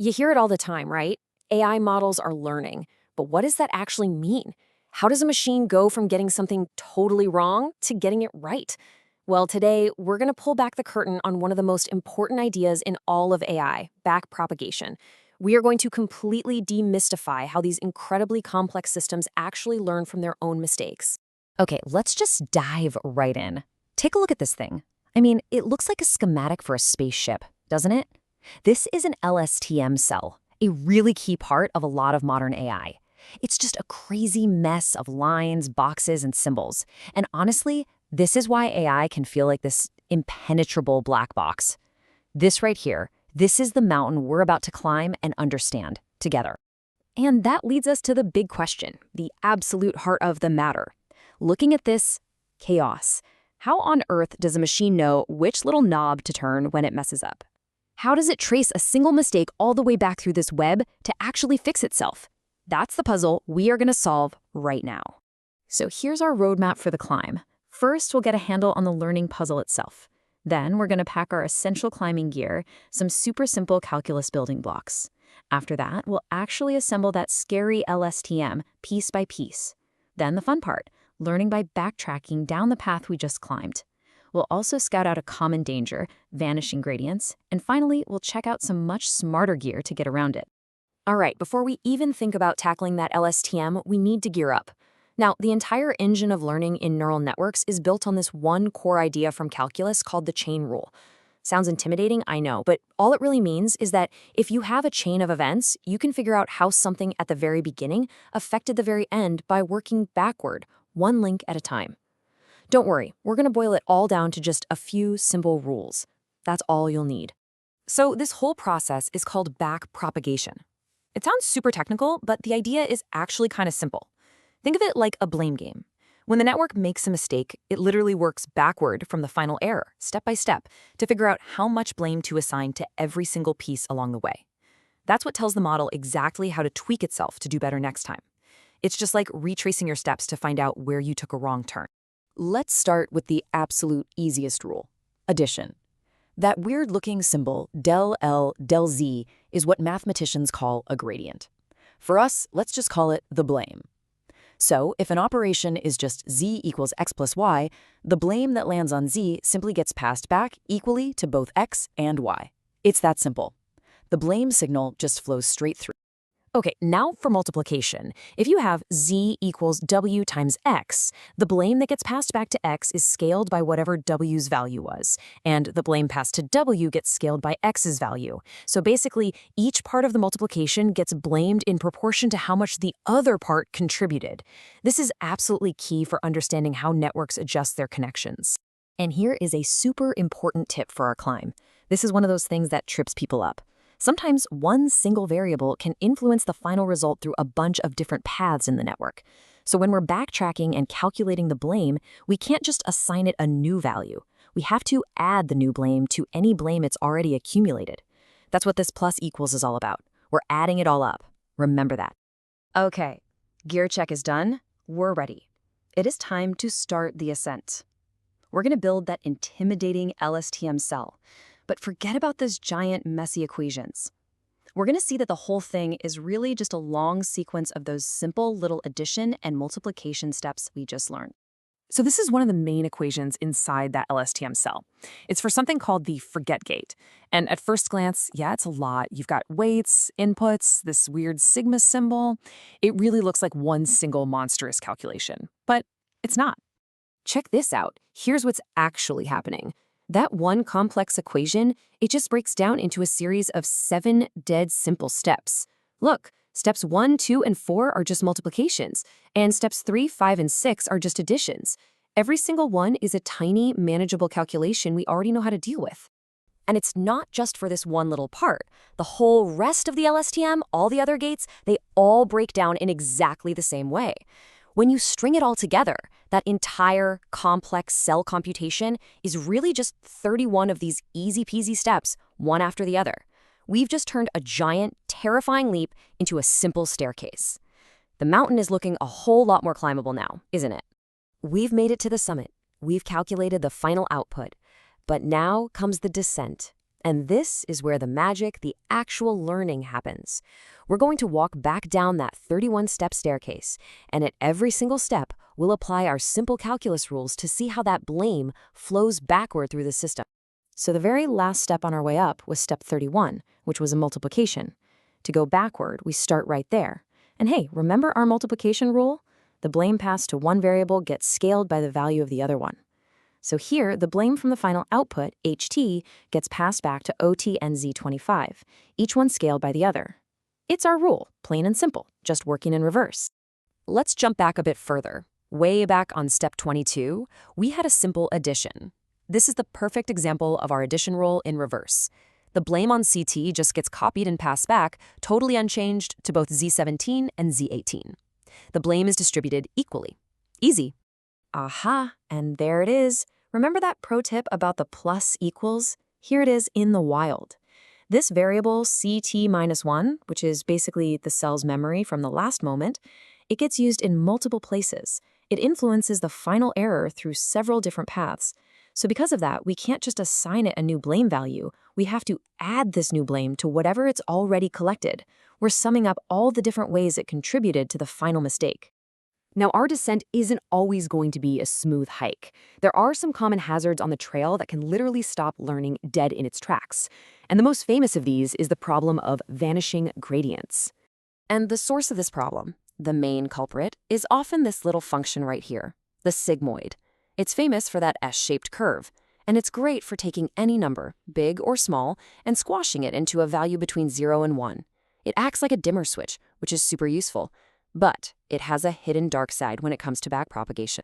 You hear it all the time, right? AI models are learning. But what does that actually mean? How does a machine go from getting something totally wrong to getting it right? Well, today, we're going to pull back the curtain on one of the most important ideas in all of AI, backpropagation. We are going to completely demystify how these incredibly complex systems actually learn from their own mistakes. Okay, let's just dive right in. Take a look at this thing. I mean, it looks like a schematic for a spaceship, doesn't it? This is an LSTM cell, a really key part of a lot of modern AI. It's just a crazy mess of lines, boxes, and symbols. And honestly, this is why AI can feel like this impenetrable black box. This right here, this is the mountain we're about to climb and understand together. And that leads us to the big question, the absolute heart of the matter. Looking at this chaos, how on earth does a machine know which little knob to turn when it messes up? How does it trace a single mistake all the way back through this web to actually fix itself? That's the puzzle we are going to solve right now. So here's our roadmap for the climb. First, we'll get a handle on the learning puzzle itself. Then we're going to pack our essential climbing gear, some super simple calculus building blocks. After that, we'll actually assemble that scary LSTM piece by piece. Then the fun part, learning by backtracking down the path we just climbed. We'll also scout out a common danger, vanishing gradients, and finally, we'll check out some much smarter gear to get around it. All right, before we even think about tackling that LSTM, we need to gear up. Now, the entire engine of learning in neural networks is built on this one core idea from calculus called the chain rule. Sounds intimidating, I know, but all it really means is that if you have a chain of events, you can figure out how something at the very beginning affected the very end by working backward, one link at a time. Don't worry, we're going to boil it all down to just a few simple rules. That's all you'll need. So this whole process is called backpropagation. It sounds super technical, but the idea is actually kind of simple. Think of it like a blame game. When the network makes a mistake, it literally works backward from the final error, step by step, to figure out how much blame to assign to every single piece along the way. That's what tells the model exactly how to tweak itself to do better next time. It's just like retracing your steps to find out where you took a wrong turn. Let's start with the absolute easiest rule, addition. That weird-looking symbol, del L, del Z, is what mathematicians call a gradient. For us, let's just call it the blame. So, if an operation is just z equals x plus y, the blame that lands on z simply gets passed back equally to both x and y. It's that simple. The blame signal just flows straight through. Okay, now for multiplication. If you have z equals w times x, the blame that gets passed back to x is scaled by whatever w's value was, and the blame passed to w gets scaled by x's value. So basically, each part of the multiplication gets blamed in proportion to how much the other part contributed. This is absolutely key for understanding how networks adjust their connections. And here is a super important tip for our climb. This is one of those things that trips people up. Sometimes one single variable can influence the final result through a bunch of different paths in the network. So when we're backtracking and calculating the blame, we can't just assign it a new value. We have to add the new blame to any blame it's already accumulated. That's what this plus equals is all about. We're adding it all up. Remember that. Okay, gear check is done. We're ready. It is time to start the ascent. We're going to build that intimidating LSTM cell. But forget about those giant, messy equations. We're going to see that the whole thing is really just a long sequence of those simple little addition and multiplication steps we just learned. So this is one of the main equations inside that LSTM cell. It's for something called the forget gate. And at first glance, yeah, it's a lot. You've got weights, inputs, this weird sigma symbol. It really looks like one single monstrous calculation. But it's not. Check this out. Here's what's actually happening. That one complex equation, it just breaks down into a series of 7 dead simple steps. Look, steps 1, 2, and 4 are just multiplications, and steps 3, 5, and 6 are just additions. Every single one is a tiny, manageable calculation we already know how to deal with. And it's not just for this one little part. The whole rest of the LSTM, all the other gates, they all break down in exactly the same way. When you string it all together, that entire complex cell computation is really just 31 of these easy-peasy steps, one after the other. We've just turned a giant, terrifying leap into a simple staircase. The mountain is looking a whole lot more climbable now, isn't it? We've made it to the summit. We've calculated the final output. But now comes the descent. And this is where the magic, the actual learning happens. We're going to walk back down that 31-step staircase, and at every single step, we'll apply our simple calculus rules to see how that blame flows backward through the system. So the very last step on our way up was step 31, which was a multiplication. To go backward, we start right there. And hey, remember our multiplication rule? The blame passed to one variable gets scaled by the value of the other one. So here, the blame from the final output, HT, gets passed back to OT and Z25, each one scaled by the other. It's our rule, plain and simple, just working in reverse. Let's jump back a bit further. Way back on step 22, we had a simple addition. This is the perfect example of our addition rule in reverse. The blame on CT just gets copied and passed back, totally unchanged, to both Z17 and Z18. The blame is distributed equally. Easy. Aha, and there it is. Remember that pro tip about the plus equals? Here it is in the wild. This variable CT-1, which is basically the cell's memory from the last moment, it gets used in multiple places. It influences the final error through several different paths. So because of that, we can't just assign it a new blame value. We have to add this new blame to whatever it's already collected. We're summing up all the different ways it contributed to the final mistake. Now, our descent isn't always going to be a smooth hike. There are some common hazards on the trail that can literally stop learning dead in its tracks. And the most famous of these is the problem of vanishing gradients. And the source of this problem, the main culprit, is often this little function right here, the sigmoid. It's famous for that S-shaped curve, and it's great for taking any number, big or small, and squashing it into a value between 0 and 1. It acts like a dimmer switch, which is super useful. But it has a hidden dark side when it comes to backpropagation.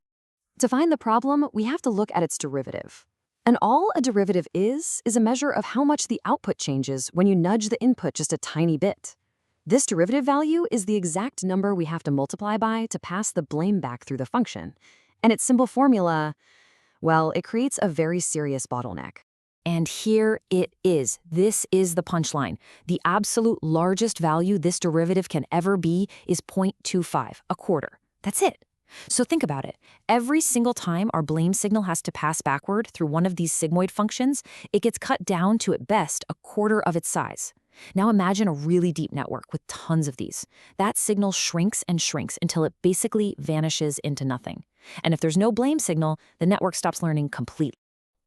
To find the problem, we have to look at its derivative. And all a derivative is a measure of how much the output changes when you nudge the input just a tiny bit. This derivative value is the exact number we have to multiply by to pass the blame back through the function. And its simple formula, well, it creates a very serious bottleneck. And here it is. This is the punchline. The absolute largest value this derivative can ever be is 0.25, a quarter. That's it. So think about it. Every single time our blame signal has to pass backward through one of these sigmoid functions, it gets cut down to at best a quarter of its size. Now imagine a really deep network with tons of these. That signal shrinks and shrinks until it basically vanishes into nothing. And if there's no blame signal, the network stops learning completely.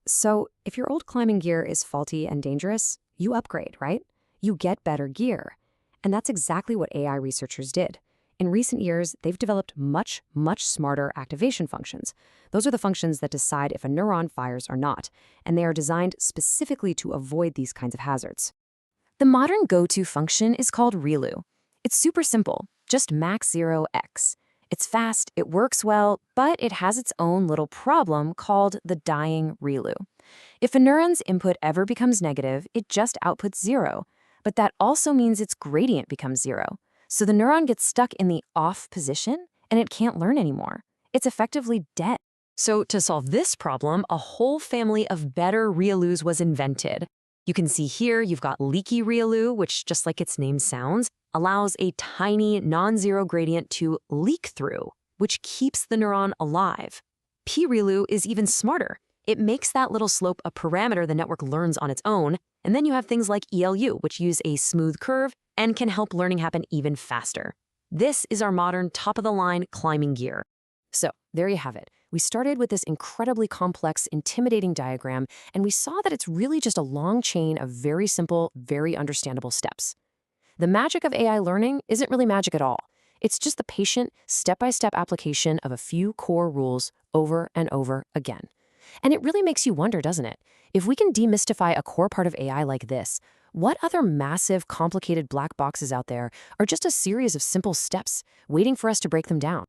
So if your old climbing gear is faulty and dangerous, you upgrade, right? You get better gear. And that's exactly what AI researchers did. In recent years, they've developed much smarter activation functions. Those are the functions that decide if a neuron fires or not, and they are designed specifically to avoid these kinds of hazards. The modern go-to function is called ReLU. It's super simple, just max 0x. It's fast, it works well, but it has its own little problem called the dying ReLU. If a neuron's input ever becomes negative, it just outputs 0. But that also means its gradient becomes 0. So the neuron gets stuck in the off position, and it can't learn anymore. It's effectively dead. So to solve this problem, a whole family of better ReLUs was invented. You can see here you've got leaky ReLU, which, just like its name sounds, allows a tiny non-zero gradient to leak through, which keeps the neuron alive. P-ReLU is even smarter. It makes that little slope a parameter the network learns on its own, and then you have things like ELU, which use a smooth curve and can help learning happen even faster. This is our modern top-of-the-line climbing gear. So there you have it. We started with this incredibly complex, intimidating diagram, and we saw that it's really just a long chain of very simple, very understandable steps. The magic of AI learning isn't really magic at all. It's just the patient, step-by-step application of a few core rules over and over again. And it really makes you wonder, doesn't it? If we can demystify a core part of AI like this, what other massive, complicated black boxes out there are just a series of simple steps waiting for us to break them down?